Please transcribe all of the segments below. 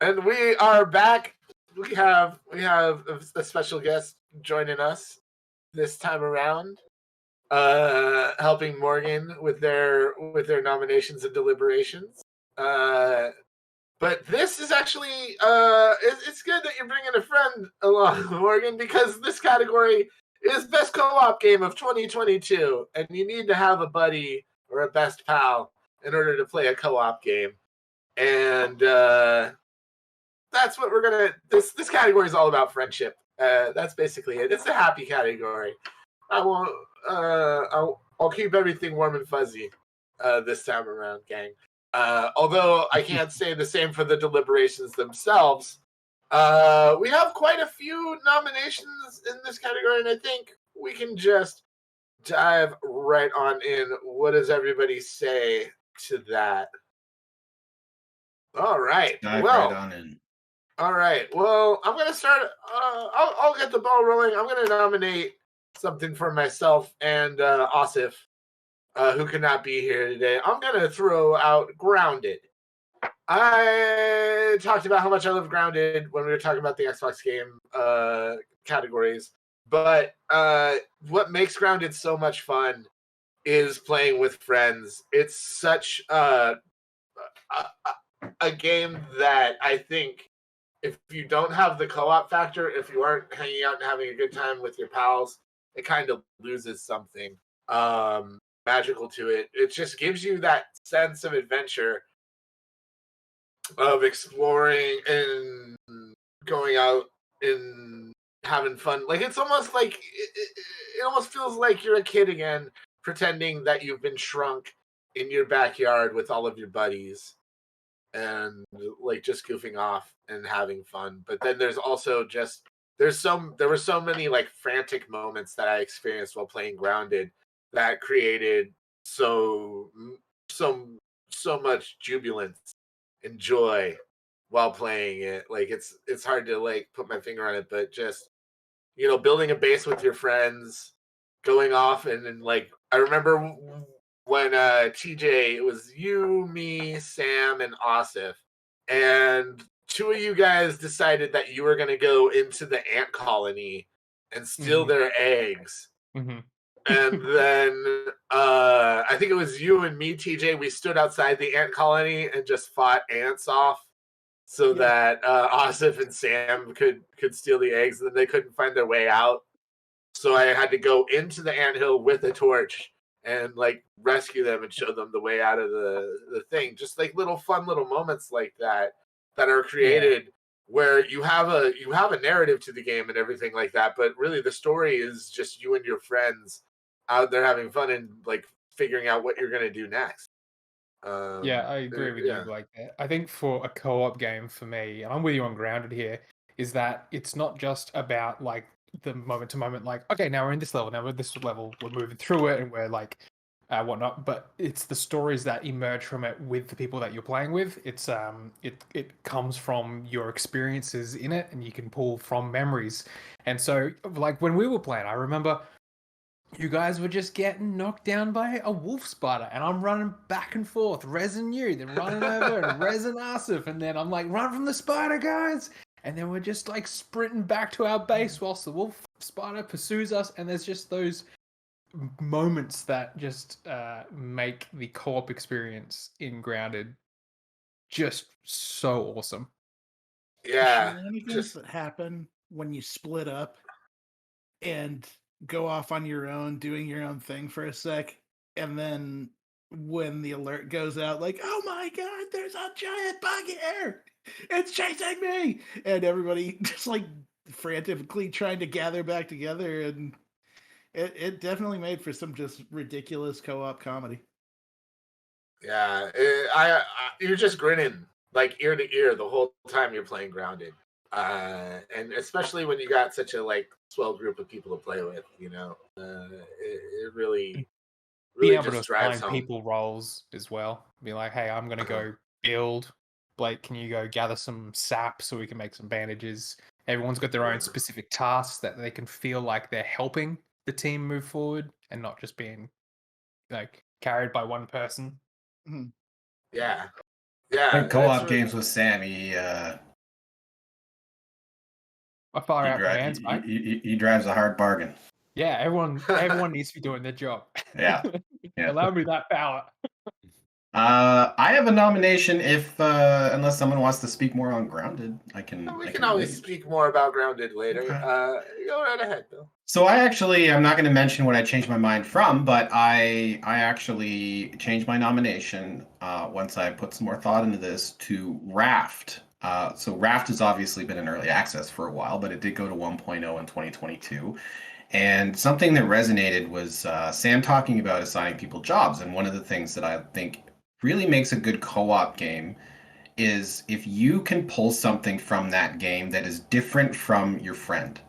And we are back. We have a special guest joining us this time around, helping Morgan with their nominations and deliberations. But this is actually it's good that you're bringing a friend along, Morgan, because this category is best co-op game of 2022, and you need to have a buddy or a best pal in order to play a co-op game. And that's what we're gonna. This category is all about friendship. That's basically it. It's a happy category. I won't. I'll keep everything warm and fuzzy this time around, gang. Although I can't say the same for the deliberations themselves. We have quite a few nominations in this category, and I think we can just dive right on in. What does everybody say to that? All right. Dive right on in. All right. Well, I'm going to start. I'll get the ball rolling. I'm going to nominate something for myself and Asif, who cannot be here today. I'm going to throw out Grounded. I talked about how much I love Grounded when we were talking about the Xbox game categories. But what makes Grounded so much fun is playing with friends. It's such a game that I think if you don't have the co-op factor, if you aren't hanging out and having a good time with your pals, it kind of loses something magical to it. It just gives you that sense of adventure of exploring and going out and having fun. Like it's almost like it almost feels like you're a kid again, pretending that you've been shrunk in your backyard with all of your buddies and like just goofing off and having fun. But then there's also just there were so many like frantic moments that I experienced while playing Grounded that created so much jubilance and joy while playing it. Like it's hard to like put my finger on it, but just building a base with your friends, going off and like I remember when TJ, it was you, me, Sam, and Asif, and two of you guys decided that you were going to go into the ant colony and steal their eggs. Mm-hmm. And then I think it was you and me, TJ, we stood outside the ant colony and just fought ants off so that Asif and Sam could steal the eggs, and then they couldn't find their way out. So I had to go into the anthill with a torch and like rescue them and show them the way out of the thing. Just like little fun little moments like that are created where you have a narrative to the game and everything like that, but really the story is just you and your friends out there having fun and like figuring out what you're gonna do next. I agree with you like that. I think for a co-op game for me, and I'm with you on Grounded here, is that it's not just about like the moment to moment, like, okay, now we're in this level, now we're at this level, we're moving through it and we're like whatnot, but it's the stories that emerge from it with the people that you're playing with. It's it comes from your experiences in it, and you can pull from memories. And so like when we were playing, I remember you guys were just getting knocked down by a wolf spider, and I'm running back and forth, resin you, then running over and resin Asif, and then I'm like, run from the spider, guys! And then we're just like sprinting back to our base whilst the wolf spider pursues us, and there's just those moments that just make the co-op experience in Grounded just so awesome. Yeah. Shenanigans that happen when you split up and go off on your own, doing your own thing for a sec, and then when the alert goes out, like, oh my god, there's a giant bug here! It's chasing me! And everybody just like frantically trying to gather back together, and it definitely made for some just ridiculous co-op comedy. Yeah, you're just grinning like ear to ear the whole time you're playing Grounded, and especially when you got such a like swell group of people to play with, it really being able just to drives assign home. people roles as well. Be like, hey, I'm gonna go build. Blake, can you go gather some sap so we can make some bandages? Everyone's got their own specific tasks that they can feel like they're helping the team move forward and not just being like carried by one person. Yeah. And co-op games with Sam, a far out man's mate. He drives a hard bargain. Yeah, everyone needs to be doing their job. Yeah. Allow me that power. I have a nomination if unless someone wants to speak more on Grounded, I can. We can always speak more about Grounded later. Okay. Go right ahead, Bill. So I'm not going to mention what I changed my mind from, but I actually changed my nomination once I put some more thought into this to Raft. So Raft has obviously been in early access for a while, but it did go to 1.0 in 2022. And something that resonated was Sam talking about assigning people jobs. And one of the things that I think really makes a good co-op game is if you can pull something from that game that is different from your friend.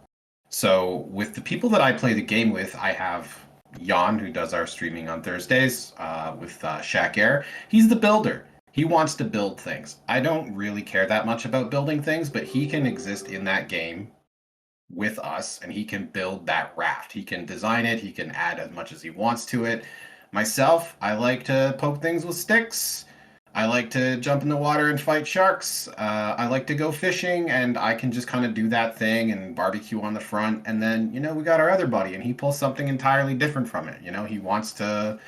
So with the people that I play the game with, I have Jan, who does our streaming on Thursdays with Shack Air. He's the builder. He wants to build things. I don't really care that much about building things, but he can exist in that game with us and he can build that raft. He can design it. He can add as much as he wants to it. Myself, I like to poke things with sticks. I like to jump in the water and fight sharks. I like to go fishing, and I can just kind of do that thing and barbecue on the front. And then, we got our other buddy, and he pulls something entirely different from it. He wants to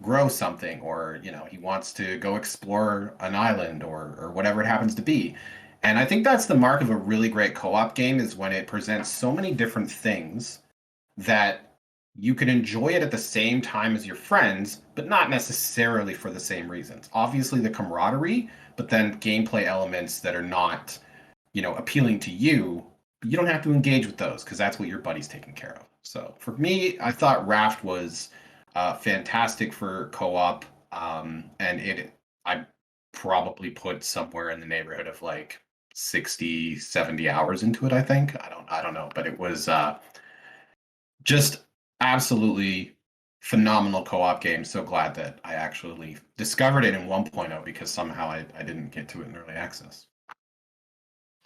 grow something, or, he wants to go explore an island or whatever it happens to be. And I think that's the mark of a really great co-op game, is when it presents so many different things that you can enjoy it at the same time as your friends, but not necessarily for the same reasons. Obviously the camaraderie, but then gameplay elements that are not, appealing to you. You don't have to engage with those because that's what your buddy's taking care of. So for me, I thought Raft was fantastic for co-op, and I probably put somewhere in the neighborhood of like 60, 70 hours into it, I think. I don't know, but it was just absolutely phenomenal co-op game. So glad that I actually discovered it in 1.0 because somehow I didn't get to it in early access.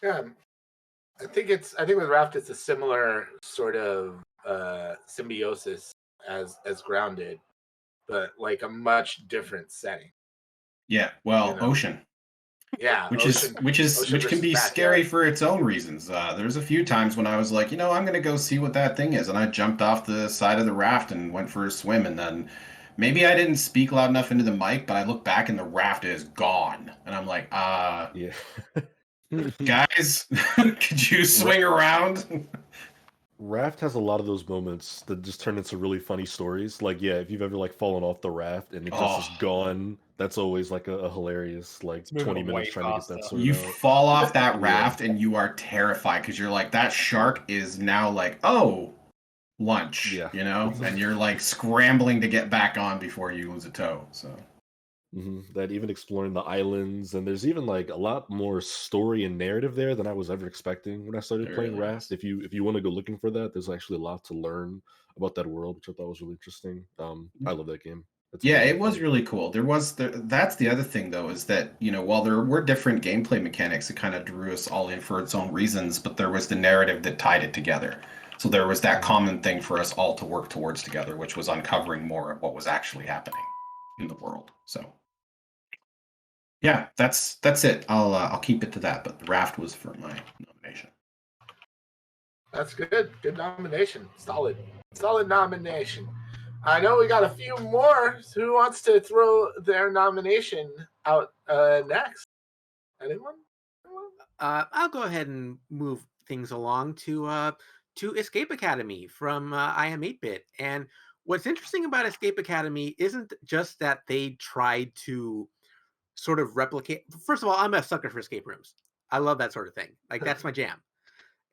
Yeah, I think with Raft it's a similar sort of symbiosis as Grounded, but like a much different setting. Yeah, well, ocean. Yeah, which can be scary for its own reasons. There's a few times when I was like, I'm going to go see what that thing is, and I jumped off the side of the raft and went for a swim, and then maybe I didn't speak loud enough into the mic, but I look back and the raft is gone, and I'm like, yeah, guys, could you swing around? Raft has a lot of those moments that just turn into really funny stories. Like, yeah, if you've ever like fallen off the raft and it just is gone, that's always like a hilarious like 20 minutes trying to get that sorted You out. fall off that raft and you are terrified because you're like, that shark is now like, lunch, and you're like scrambling to get back on before you lose a toe. So that even exploring the islands, and there's even like a lot more story and narrative there than I was ever expecting when I started playing Raft. If you want to go looking for that, there's actually a lot to learn about that world, which I thought was really interesting. I love that game. It was really cool. That's the other thing though, is that while there were different gameplay mechanics, it kind of drew us all in for its own reasons, but there was the narrative that tied it together. So there was that common thing for us all to work towards together, which was uncovering more of what was actually happening in the world. So yeah, that's it. I'll keep it to that, but the Raft was for my nomination. That's good. Good nomination. Solid nomination. I know we got a few more. Who wants to throw their nomination out next? Anyone? I'll go ahead and move things along to Escape Academy from I Am 8-Bit. And what's interesting about Escape Academy isn't just that they tried to sort of replicate. First of all, I'm a sucker for escape rooms. I love that sort of thing. Like, that's my jam.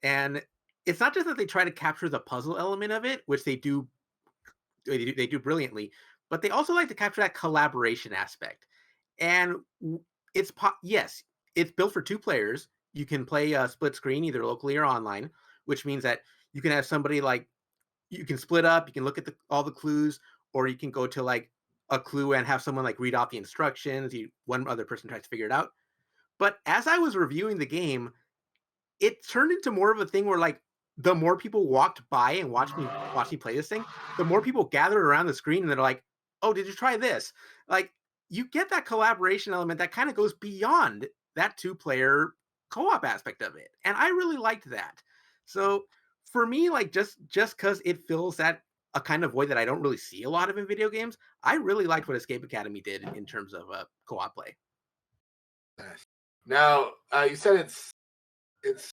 And it's not just that they try to capture the puzzle element of it, which they do brilliantly, but they also like to capture that collaboration aspect. And it's built for 2 players. You can play a split screen either locally or online, which means that you can have somebody like, you can split up, you can look at all the clues, or you can go to like a clue and have someone like read off the instructions. One other person tries to figure it out. But as I was reviewing the game, it turned into more of a thing where like the more people walked by and watched me play this thing, the more people gathered around the screen and they're like, "Oh, did you try this?" Like, you get that collaboration element that kind of goes beyond that 2-player co-op aspect of it. And I really liked that. So for me, like just because it fills that a kind of void that I don't really see a lot of in video games, I really liked what Escape Academy did in terms of co-op play. Now, you said it's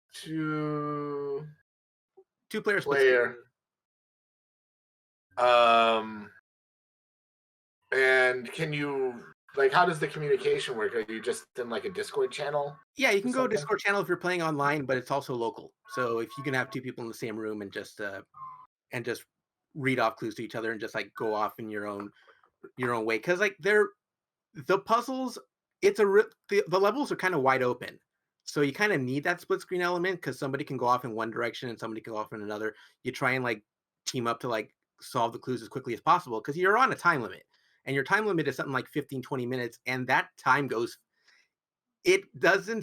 Two-player split player. And can you how does the communication work? Are you just in like a Discord channel? Yeah, you can go Discord channel if you're playing online, but it's also local. So if you can have two people in the same room and just read off clues to each other and just like go off in your own way, because like the puzzles, the levels are kind of wide open. So you kind of need that split screen element because somebody can go off in one direction and somebody can go off in another. You try and like team up to like solve the clues as quickly as possible because you're on a time limit. And your time limit is something like 15, 20 minutes. And that time goes, it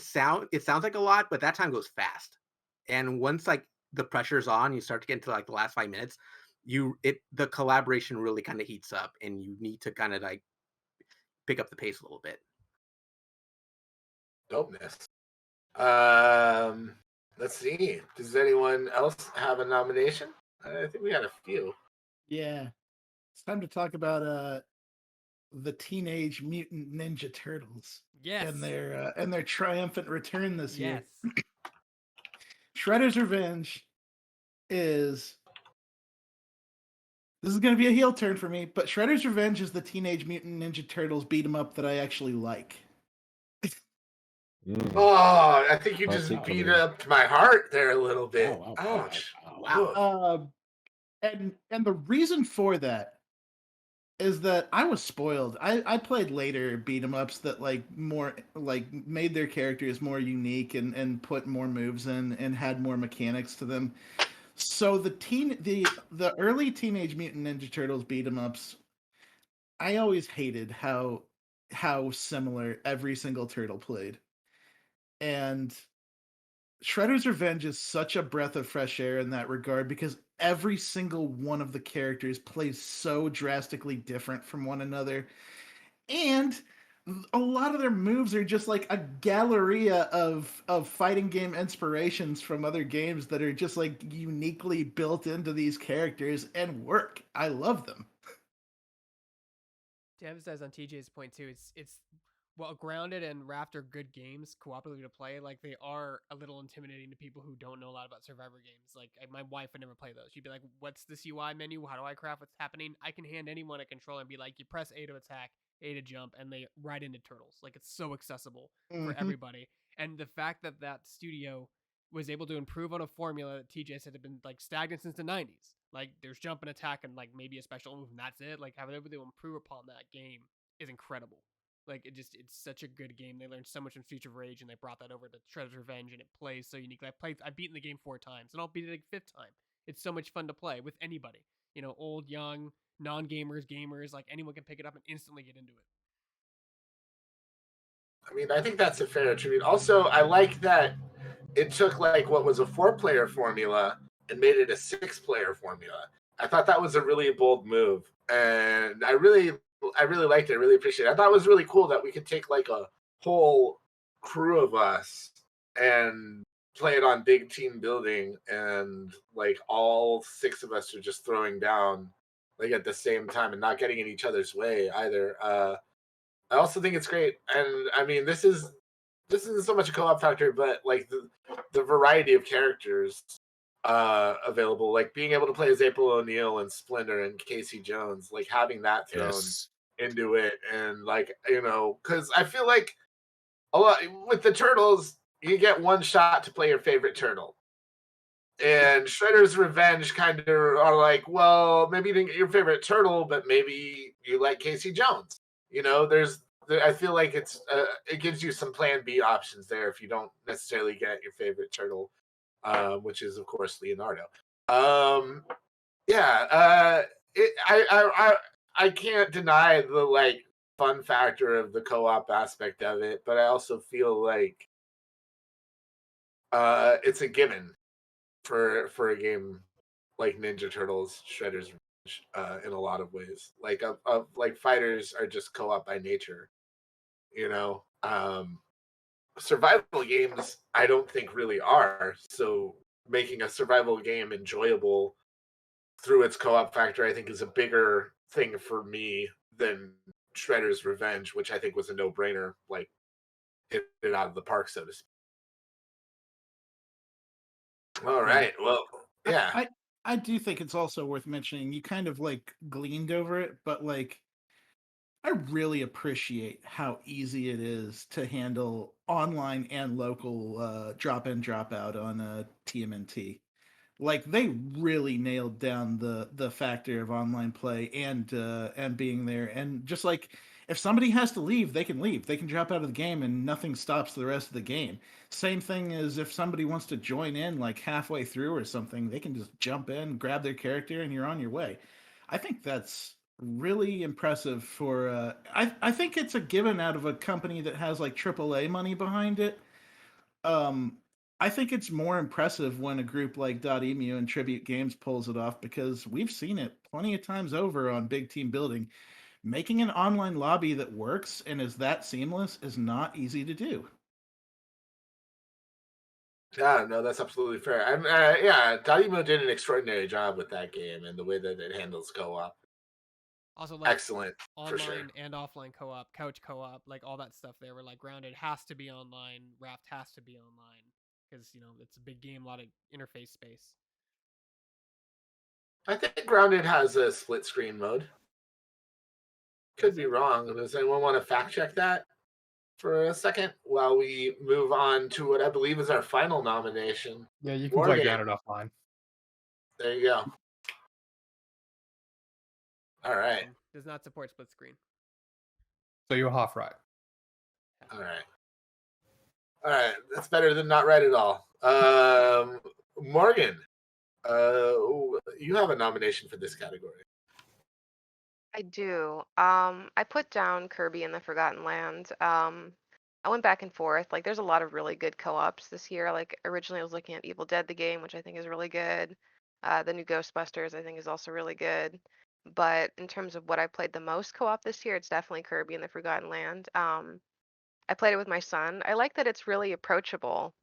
sounds like a lot, but that time goes fast. And once like the pressure's on, you start to get into like the last 5 minutes, the collaboration really kind of heats up and you need to kind of like pick up the pace a little bit. Dopeness. Let's see. Does anyone else have a nomination? I think we got a few. Yeah. It's time to talk about the Teenage Mutant Ninja Turtles. Yes. And their triumphant return this year. Yes. Shredder's Revenge is... This is going to be a heel turn for me, but Shredder's Revenge is the Teenage Mutant Ninja Turtles beat 'em up that I actually like. Oh, I think you just beat up my heart there a little bit. Oh, Ouch. Wow. And the reason for that is that I was spoiled. I played later beat 'em ups that like more like made their characters more unique and put more moves in and had more mechanics to them. So the early Teenage Mutant Ninja Turtles beat 'em ups, I always hated how similar every single turtle played. And Shredder's Revenge is such a breath of fresh air in that regard because every single one of the characters plays so drastically different from one another. And a lot of their moves are just like a galleria of fighting game inspirations from other games that are just like uniquely built into these characters and work. I love them. To emphasize on TJ's point too, it's well, Grounded and Raft are good games, cooperatively to play. Like they are a little intimidating to people who don't know a lot about Survivor games. Like my wife would never play those. She'd be like, "What's this UI menu? How do I craft what's happening?" I can hand anyone a controller and be like, "You press A to attack, A to jump," and they right into turtles. Like it's so accessible for everybody. And the fact that that studio was able to improve on a formula that TJ said had been like stagnant since the 90s. Like there's jump and attack and like maybe a special move and that's it. Like having able to improve upon that game is incredible. Like it's such a good game. They learned so much from Streets of Rage and they brought that over to Shredder's Revenge and it plays so uniquely. I've beaten the game 4 times and I'll beat it like 5th time. It's so much fun to play with anybody. You know, old, young, non-gamers, gamers, like anyone can pick it up and instantly get into it. I mean, I think that's a fair attribute. Also, I like that it took like what was a 4-player formula and made it a 6-player formula. I thought that was a really bold move. And I really liked it. I really appreciate it. I thought it was really cool that we could take like a whole crew of us and play it on big team building and like all 6 of us are just throwing down like at the same time and not getting in each other's way either. I also think it's great. And I mean, this isn't so much a co-op factor, but like the variety of characters available, like being able to play as April O'Neil and Splinter and Casey Jones, like having that thrown into it. And like, you know, because I feel like a lot with the Turtles, you get one shot to play your favorite turtle. And Shredder's Revenge kind of are like, well, maybe you didn't get your favorite turtle, but maybe you like Casey Jones. You know, I feel like it gives you some plan B options there if you don't necessarily get your favorite turtle, which is of course Leonardo. I can't deny the like fun factor of the co-op aspect of it, but I also feel like it's a given for a game like Ninja Turtles, Shredder's Revenge, in a lot of ways. Like like fighters are just co-op by nature, you know. Survival games I don't think really are. So making a survival game enjoyable through its co-op factor, I think is a bigger thing for me than Shredder's Revenge, which I think was a no-brainer, like hit it out of the park, so to speak. All right. Well, yeah. I do think it's also worth mentioning. You kind of like gleaned over it, but like I really appreciate how easy it is to handle online and local drop in, drop out on TMNT. Like they really nailed down the factor of online play and being there, and just like if somebody has to leave, they can leave. They can drop out of the game, and nothing stops the rest of the game. Same thing as if somebody wants to join in like halfway through or something, they can just jump in, grab their character, and you're on your way. I think that's really impressive for. I think it's a given out of a company that has like AAA money behind it. Um, I think it's more impressive when a group like Emu and Tribute Games pulls it off because we've seen it plenty of times over on big team building. Making an online lobby that works and is that seamless is not easy to do. Yeah, no, that's absolutely fair. And Emu did an extraordinary job with that game and the way that it handles co-op. Also, like excellent online for sure. and offline co-op, couch co-op, like all that stuff. There, were like Grounded has to be online, Raft has to be online because it's a big game, a lot of interface space. I think Grounded has a split screen mode. Could be wrong. Does anyone want to fact check that for a second while we move on to what I believe is our final nomination? Yeah, you can play Grounded offline. There you go. All right. Does not support split screen. So you're half right. All right. That's better than not right at all. Morgan, you have a nomination for this category. I do. I put down Kirby and the Forgotten Land. I went back and forth. Like, there's a lot of really good co-ops this year. Like, originally I was looking at Evil Dead, the game, which I think is really good. The new Ghostbusters, I think, is also really good. But in terms of what I played the most co-op this year, it's definitely Kirby and the Forgotten Land. I played it with my son. I like that it's really approachable.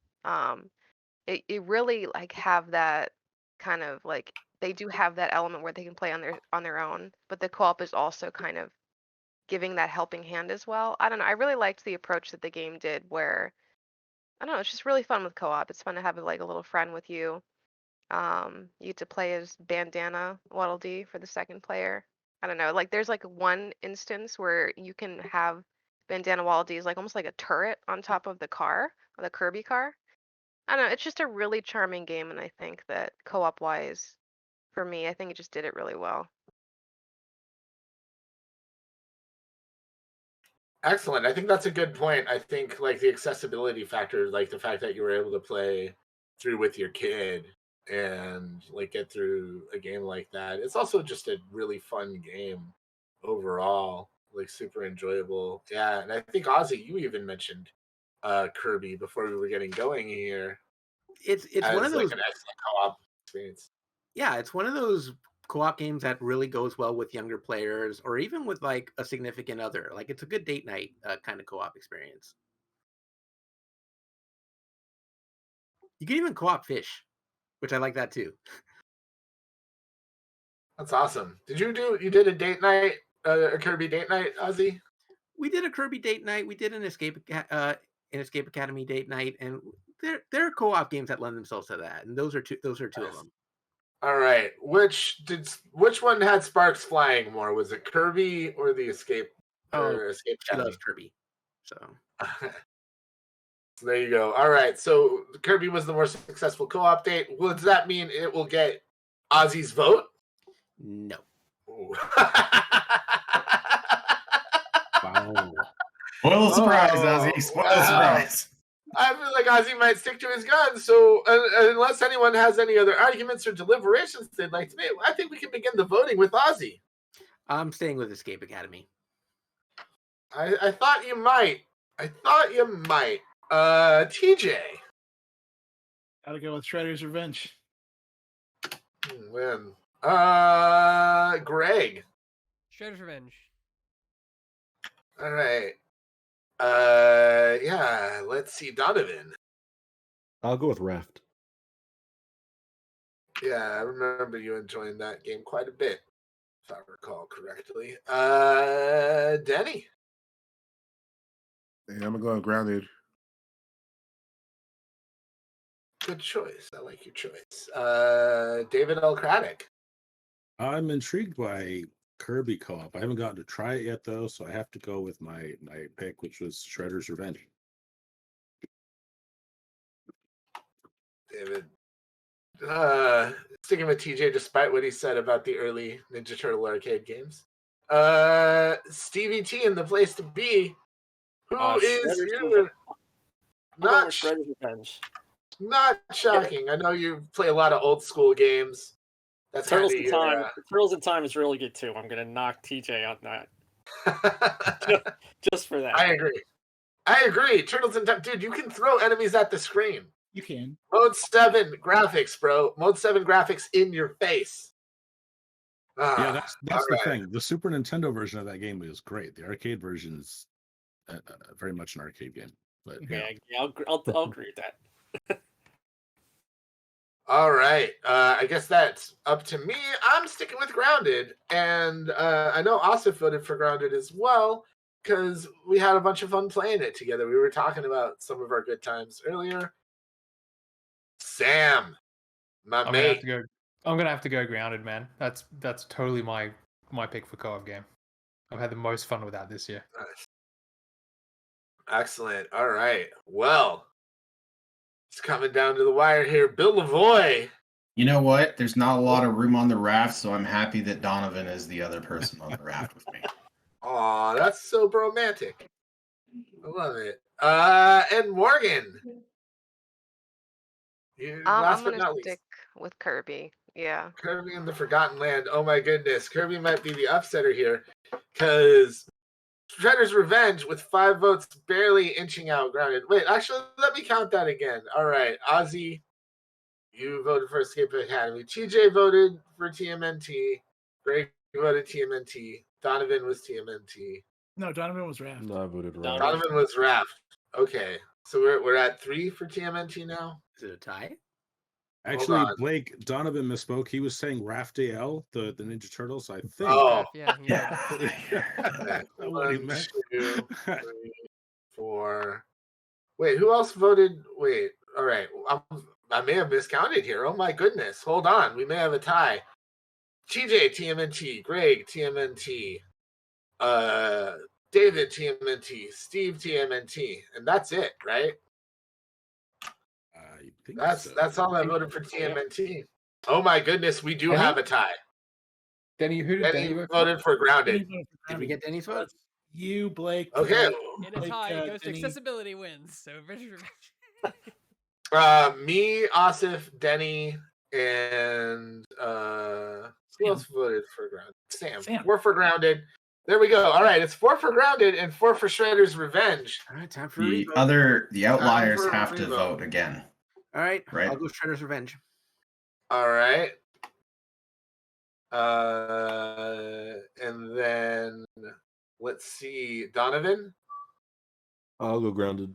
It really like have that kind of like they do have that element where they can play on their own, but the co-op is also kind of giving that helping hand as well. I don't know. I really liked the approach that the game did where I don't know, it's just really fun with co-op. It's fun to have like a little friend with you. You get to play as Bandana Waddle Dee for the second player. I don't know. Like there's like one instance where you can have Bandana Waddle Dee is like almost like a turret on top of the car, the Kirby car. I don't know. It's just a really charming game, and I think that co-op wise, for me, I think it just did it really well. Excellent. I think that's a good point. I think like the accessibility factor, like the fact that you were able to play through with your kid and like get through a game like that. It's also just a really fun game overall, like super enjoyable. Yeah, and I think Ozzy, you even mentioned Kirby before we were getting going here. It's one of those like an excellent co-op experience. Yeah, it's one of those co-op games that really goes well with younger players or even with like a significant other. Like it's a good date night kind of co-op experience. You can even co-op fish, which I like that too. That's awesome. You did a date night, a Kirby date night, Ozzy? We did a Kirby date night. We did an Escape Academy date night, and there are co-op games that lend themselves to that, and those are two of them. All right. Which one had sparks flying more? Was it Kirby or the Escape? Escape Academy? She loves Kirby. So there you go. All right. So Kirby was the more successful co-op date. Well, does that mean it will get Ozzy's vote? No. Wow. Spoil the surprise, Ozzy. Spoil the surprise. I feel like Ozzy might stick to his guns. So unless anyone has any other arguments or deliberations they'd like to make, I think we can begin the voting with Ozzy. I'm staying with Escape Academy. I thought you might. TJ. Gotta go with Shredder's Revenge. Win. Greg. Shredder's Revenge. All right. Let's see, Donovan. I'll go with Raft. Yeah, I remember you enjoying that game quite a bit, if I recall correctly. Denny. Yeah, I'm going grounded. Good choice. I like your choice. David L. Craddock. I'm intrigued by Kirby co-op. I haven't gotten to try it yet, though, so I have to go with my pick, which was Shredder's Revenge. David. Sticking with TJ despite what he said about the early Ninja Turtle arcade games. Stevie T in the place to be. Who is your Shredder's Revenge? Not shocking. I know you play a lot of old school games. That's Turtles in Time. Turtles in Time is really good too. I'm gonna knock TJ on that. just for that. I agree. Turtles in Time, dude. You can throw enemies at the screen. You can. Mode 7 graphics, bro. Mode 7 graphics in your face. Yeah, that's the thing. The Super Nintendo version of that game is great. The arcade version is very much an arcade game. But yeah, I'll agree with that. All right. I guess that's up to me. I'm sticking with Grounded. And I know Asif voted for Grounded as well, because we had a bunch of fun playing it together. We were talking about some of our good times earlier. Sam, my mate. I'm gonna have to go Grounded, man. That's totally my pick for co-op game. I've had the most fun with that this year. Nice. Excellent. All right. Well, it's coming down to the wire here. Bill Lavoie. You know what? There's not a lot of room on the raft, so I'm happy that Donovan is the other person on the raft with me. Aw, that's so romantic. I love it. And Morgan. I'm going to stick with Kirby. Yeah. Kirby in the Forgotten Land. Oh my goodness. Kirby might be the upsetter here, because Shredder's Revenge with 5 votes barely inching out Grounded. Wait, actually, let me count that again. All right. Ozzy, you voted for Escape Academy. TJ voted for TMNT. Greg voted TMNT. Donovan was TMNT. No, Donovan was Raft. No, I voted Raft. Donovan was Raft. Okay. So we're at 3 for TMNT now? Is it a tie? Actually, Blake, Donovan misspoke. He was saying Raft AL, the Ninja Turtles, I think. Oh, yeah. 1, 2, 3, 4. Wait, who else voted? Wait, all right. I may have miscounted here. Oh my goodness. Hold on. We may have a tie. TJ, TMNT. Greg, TMNT. David, TMNT. Steve, TMNT. And that's it, right? I think that's all I voted for TMNT. Oh my goodness, we do have a tie. Denny, Denny voted for Grounded. Did we get Denny's vote? You, Blake. Okay. In a tie, it goes to accessibility wins. So me, Asif, Denny, and who else voted for Grounded? Sam. 4 for Grounded. There we go. All right, it's 4 for Grounded and 4 for Shredder's Revenge. All right, time for the outliers have to vote again. All right, I'll go Shredder's Revenge. All right. And then let's see, Donovan. I'll go Grounded.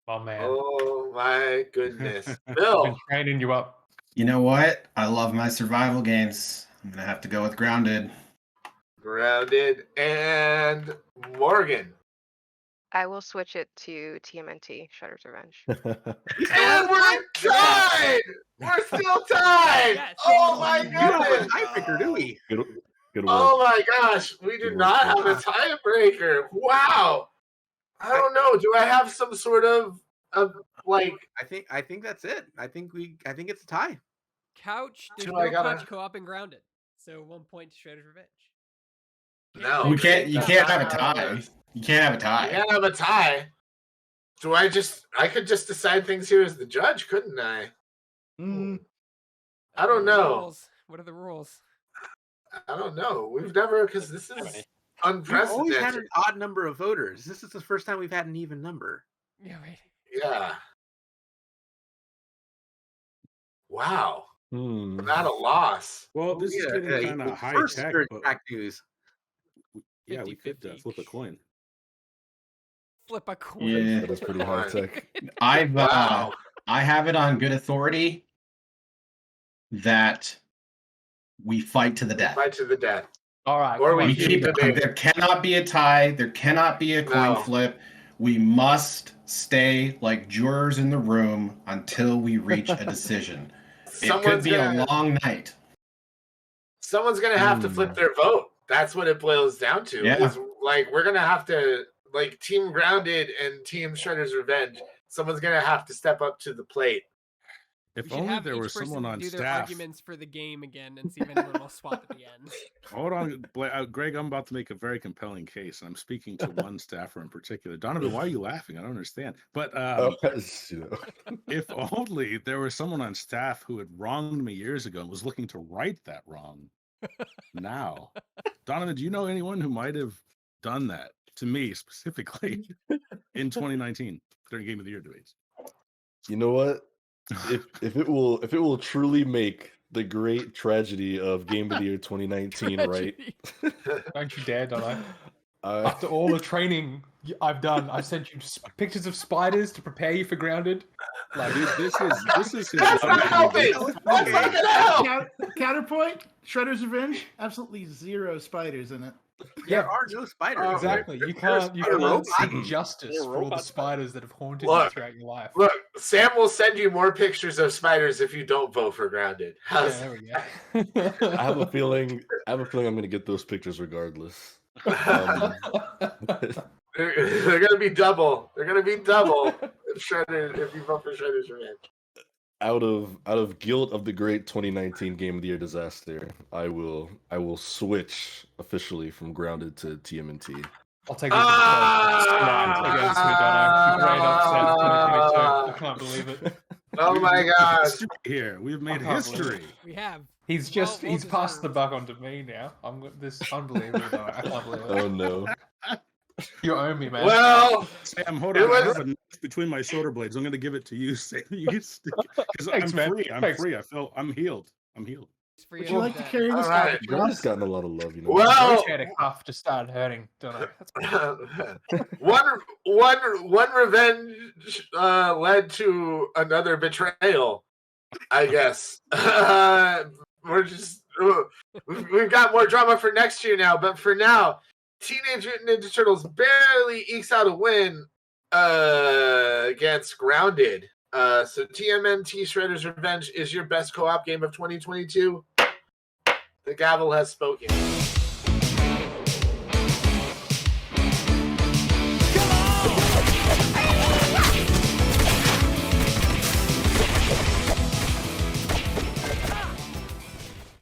Oh man. Oh my goodness, Bill. Been training you up. You know what? I love my survival games. I'm gonna have to go with Grounded. Grounded and Morgan. I will switch it to TMNT, Shredder's Revenge. And we're tied! We're still tied! Yes. Oh my We don't have a goodness! tiebreaker, do we? Good work. Oh my gosh, we do not have a tiebreaker. Wow. I don't know. Do I have some sort of like? I think that's it. I think it's a tie. Couch, there's So no I gotta- Couch co-op and Grounded. So 1 point to Shredder's Revenge. No, You can't have a tie. You can't have a tie. You can't have a tie. Do I could just decide things here as the judge, couldn't I? I don't know. What are the rules? I don't know. We've never, because this is We've unprecedented. always had an odd number of voters. This is the first time we've had an even number. Yeah, right. Yeah. Wow. Hmm. Not a loss. Well, this is getting kind of high tech. News. Yeah, we could flip a coin. Flip a coin. Yeah, That's pretty high tech. I have it on good authority that we fight to the death. Fight to the death. All right. Or we We keep keep the going. There cannot be a tie. There cannot be a coin No. flip. We must stay like jurors in the room until we reach a decision. It could be a long night. Someone's gonna have to flip their vote. That's what it boils down to. Yeah. Is like we're gonna have to, like, Team Grounded and Team Shredder's Revenge. Someone's gonna have to step up to the plate. If only there was someone on do their staff. arguments for the game again and see if anyone will swap at the end. Hold on, Greg. I'm about to make a very compelling case, and I'm speaking to one staffer in particular. Donovan, why are you laughing? I don't understand. But if only there was someone on staff who had wronged me years ago and was looking to right that wrong now. Donovan, do you know anyone who might have done that to me specifically in 2019 during Game of the Year debates? You know what? If it will truly make the great tragedy of Game of the Year 2019 right. Don't you dare, don't I? After all the training I've done, I've sent you pictures of spiders to prepare you for Grounded. Like, this is his Counterpoint, Shredder's Revenge, absolutely zero spiders in it. There are no spiders. Exactly. You can't seek justice for all the spiders that have haunted you throughout your life. Look, Sam will send you more pictures of spiders if you don't vote for Grounded. There we go. I have a feeling I'm going to get those pictures regardless. They're going to be double. They're going to be double if you vote for Shredder's Revenge. Out of guilt of the great 2019 Game of the Year disaster, I will switch officially from Grounded to TMNT. I'll take it against me, Great upset 2022. I can't believe it. Oh my God! Here we've made history. We have. He's passed the buck onto me now. This unbelievable. I can't believe it. Oh no! You owe me, man. Well, Sam, hold on. I have a knife between my shoulder blades. I'm going to give it to you, Sam. Because I'm free. I'm healed. Would you like to carry this? Right. Grounded's gotten a lot of love, you know. Well, a cuff just started hurting. Don't know. one revenge led to another betrayal, I guess. We've got more drama for next year now, but for now, Teenage Mutant Ninja Turtles barely ekes out a win against Grounded. So TMNT Shredder's Revenge is your best co-op game of 2022. The gavel has spoken.